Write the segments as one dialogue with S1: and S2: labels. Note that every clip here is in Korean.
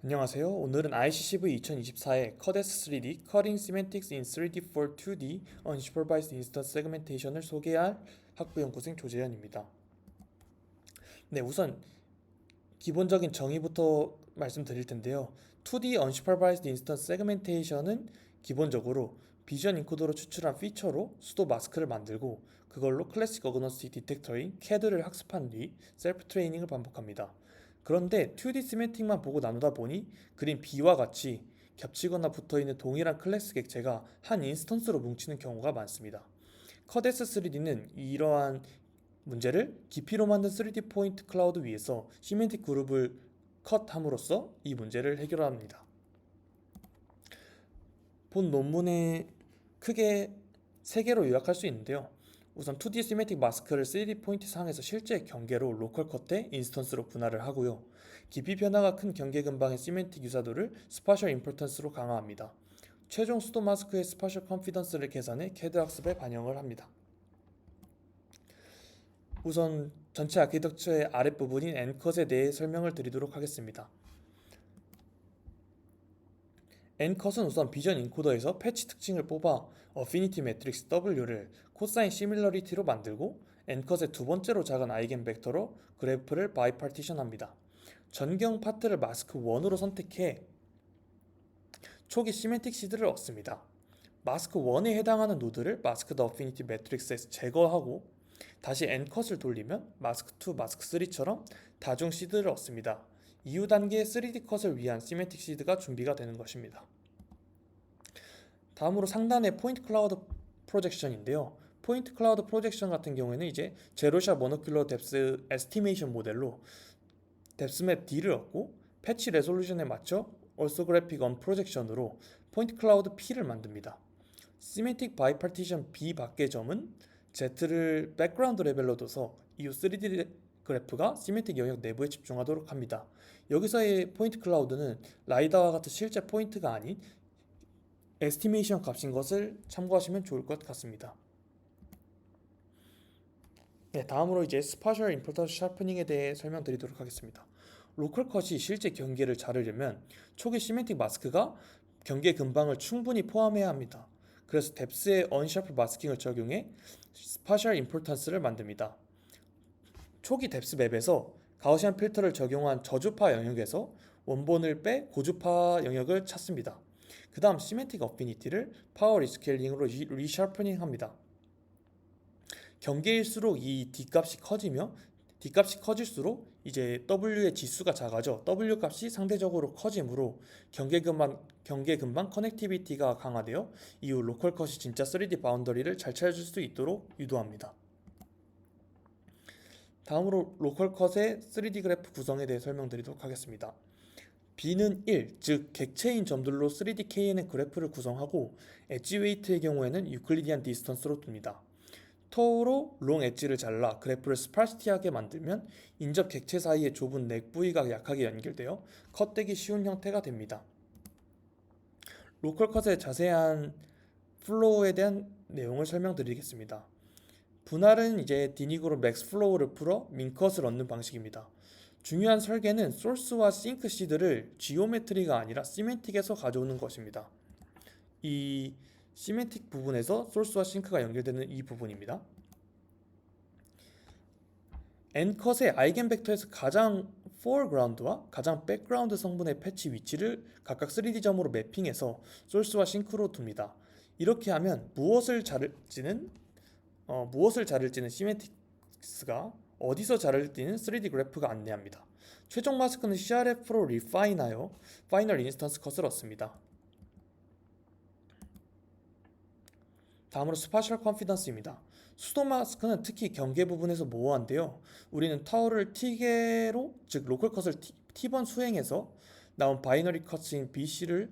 S1: 안녕하세요. 오늘은 ICCV 2024의 CUDS 3D Cutting Semantics in 3D for 2D Unsupervised Instance Segmentation을 소개할 학부연구생 조재현입니다. 네, 우선 기본적인 정의부터 말씀드릴 텐데요. 2D Unsupervised Instance Segmentation은 기본적으로 비전 인코더로 추출한 피처로 수도 마스크를 만들고 그걸로 클래식 어그노스틱 디텍터인 CAD를 학습한 뒤 셀프 트레이닝을 반복합니다. 그런데 2D 시멘틱만 보고 나누다 보니 그림 B와 같이 겹치거나 붙어있는 동일한 클래스 객체가 한 인스턴스로 뭉치는 경우가 많습니다. 커데스 3D는 이러한 문제를 깊이로 만든 3D 포인트 클라우드 위에서 시멘틱 그룹을 컷함으로써 이 문제를 해결합니다. 본 논문에 크게 3개로 요약할 수 있는데요. 우선 2D 시메틱 마스크를 3D 포인트 상에서 실제 경계로 로컬 컷의 인스턴스로 분할을 하고요. 깊이 변화가 큰 경계 근방의 시멘틱 유사도를 스파셜 임포턴스로 강화합니다. 최종 수도 마스크의 스파셜 컨피던스를 계산해 CAD 학습에 반영을 합니다. 우선 전체 아키텍처의 아랫부분인 엔컷에 대해 설명을 드리도록 하겠습니다. 엔컷은 우선 비전 인코더에서 패치 특징을 뽑아 어피니티 매트릭스 W를 코사인 시밀러리티로 만들고 엔컷의 두 번째로 작은 아이겐 벡터로 그래프를 바이파티션합니다. 전경 파트를 마스크 1으로 선택해 초기 시멘틱 시드를 얻습니다. 마스크 1에 해당하는 노드를 마스크 더 어피니티 매트릭스에서 제거하고 다시 엔컷을 돌리면 마스크 2, 마스크 3처럼 다중 시드를 얻습니다. 이후 단계의 3D 컷을 위한 시멘틱 시드가 준비가 되는 것입니다. 다음으로 상단의 포인트 클라우드 프로젝션인데요. 포인트 클라우드 프로젝션 같은 경우에는 이제 제로샷 모노큘러 뎁스 에스티메이션 모델로 뎁스맵 D를 얻고 패치 레솔루션에 맞춰 얼소그래픽 언 프로젝션으로 포인트 클라우드 P를 만듭니다. 시메틱 바이파티션 B 밖의 점은 Z를 백그라운드 레벨로 둬서 이후 3D 그래프가 시메틱 영역 내부에 집중하도록 합니다. 여기서의 포인트 클라우드는 라이다와 같은 실제 포인트가 아닌 에스티메이션 값인 것을 참고하시면 좋을 것 같습니다. 네, 다음으로 이제 스파셜 임포턴스 샤프닝에 대해 설명드리도록 하겠습니다. 로컬 컷이 실제 경계를 자르려면 초기 시멘틱 마스크가 경계 근방을 충분히 포함해야 합니다. 그래서 뎁스의 언샤프 마스킹을 적용해 스파셜 임포턴스를 만듭니다. 초기 뎁스 맵에서 가우시안 필터를 적용한 저주파 영역에서 원본을 빼 고주파 영역을 찾습니다. 그 다음 시멘틱 어피니티를 파워 리스케일링으로 리샤프닝 합니다. 경계일수록 이 D값이 커지며 D값이 커질수록 이제 W의 지수가 작아져 W 값이 상대적으로 커지므로 경계 근방 커넥티비티가 강화되어 이후 로컬 컷이 진짜 3D 바운더리를 잘 찾을 수 있도록 유도합니다. 다음으로 로컬 컷의 3D 그래프 구성에 대해 설명드리도록 하겠습니다. B는 1, 즉 객체인 점들로 3D KN의 그래프를 구성하고 엣지 웨이트의 경우에는 유클리디안 디스턴스로 둡니다. 터우로 롱 엣지를 잘라 그래프를 스파르시티하게 만들면 인접 객체 사이의 좁은 넥 부위가 약하게 연결되어 컷되기 쉬운 형태가 됩니다. 로컬 컷의 자세한 플로우에 대한 내용을 설명드리겠습니다. 분할은 이제 디닉으로 맥스 플로우를 풀어 민컷을 얻는 방식입니다. 중요한 설계는 소스와 싱크 시드를 지오메트리가 아니라 시멘틱에서 가져오는 것입니다. 이 시멘틱 부분에서 소스와 싱크가 연결되는 이 부분입니다. 엔컷의 아이겐 벡터에서 가장 foreground와 가장 background 성분의 패치 위치를 각각 3D점으로 매핑해서 소스와 싱크로 둡니다. 이렇게 하면 무엇을 자를지는 시멘틱스가 어디서 자를지는 3D 그래프가 안내합니다. 최종 마스크는 CRF로 리파인하여 파이널 인스턴스 컷을 얻습니다. 다음으로 스파셜 컨피던스입니다. 수도 마스크는 특히 경계 부분에서 모호한데요. 우리는 타워를 T개로, 즉 로컬 컷을 T번 수행해서 나온 바이너리 컷인 BC를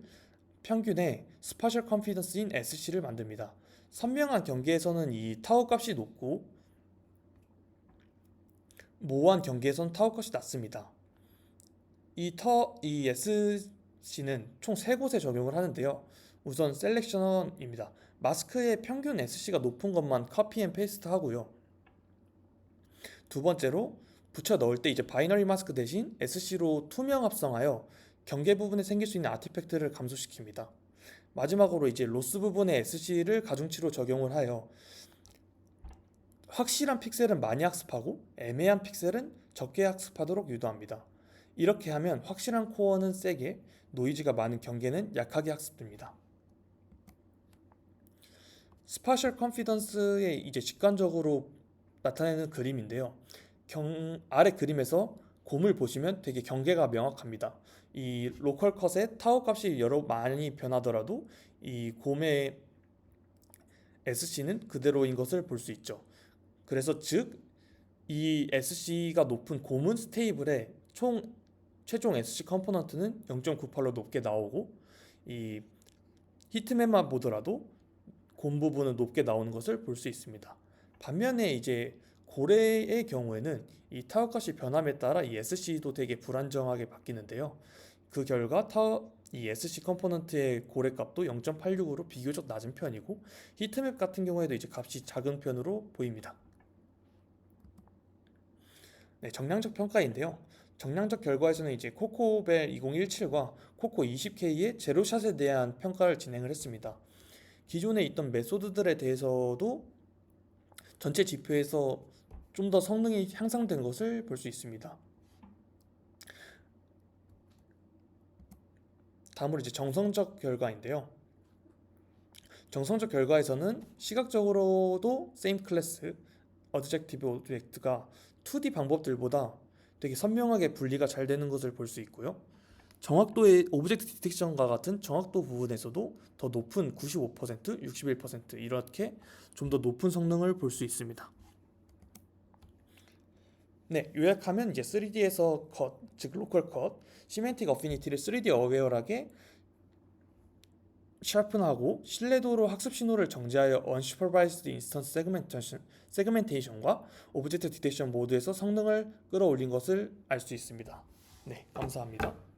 S1: 평균해 스파셜 컨피던스인 SC를 만듭니다. 선명한 경계에서는 이 타워 값이 높고 모호한 경계에서는 타워 값이 낮습니다. 이 SC는 총 3곳에 적용을 하는데요. 우선 셀렉션입니다. 마스크의 평균 SC가 높은 것만 카피 앤 페이스트 하고요. 두 번째로 붙여 넣을 때 이제 바이너리 마스크 대신 SC로 투명 합성하여 경계 부분에 생길 수 있는 아티팩트를 감소시킵니다. 마지막으로 이제 로스 부분의 SC를 가중치로 적용을 하여 확실한 픽셀은 많이 학습하고 애매한 픽셀은 적게 학습하도록 유도합니다. 이렇게 하면 확실한 코어는 세게, 노이즈가 많은 경계는 약하게 학습됩니다. 스파셜 컨피던스의 이제 직관적으로 나타내는 그림인데요. 아래 그림에서 곰을 보시면 되게 경계가 명확합니다. 이 로컬 컷의 타워 값이 여러 많이 변하더라도 이 곰의 SC는 그대로인 것을 볼 수 있죠. 그래서 즉 이 SC가 높은 곰은 스테이블에 최종 SC 컴포넌트는 0.98로 높게 나오고 이 히트맵만 보더라도 곰 부분은 높게 나오는 것을 볼 수 있습니다. 반면에 이제 고래의 경우에는 이 타워 값이 변함에 따라 이 SC도 되게 불안정하게 바뀌는데요. 그 결과 이 SC 컴포넌트의 고래 값도 0.86으로 비교적 낮은 편이고 히트맵 같은 경우에도 이제 값이 작은 편으로 보입니다. 네, 정량적 평가인데요. 정량적 결과에서는 이제 코코벨 2017과 코코 20K의 제로샷에 대한 평가를 진행을 했습니다. 기존에 있던 메소드들에 대해서도 전체 지표에서 좀 더 성능이 향상된 것을 볼 수 있습니다. 다음으로 이제 정성적 결과인데요. 정성적 결과에서는 시각적으로도 same class, adjective object가 2D 방법들보다 되게 선명하게 분리가 잘 되는 것을 볼 수 있고요. 정확도의 오브젝트 디텍션과 같은 정확도 부분에서도 더 높은 95%, 61% 이렇게 좀 더 높은 성능을 볼 수 있습니다. 네, 요약하면 이제 3D에서 컷, 즉 로컬 컷, 시멘틱 어피니티를 3D 어웨어하게 샤픈하고 신뢰도로 학습 신호를 정지하여 unsupervised instance 세그멘테이션과 오브젝트 디텍션 모드에서 성능을 끌어올린 것을 알 수 있습니다. 네, 감사합니다.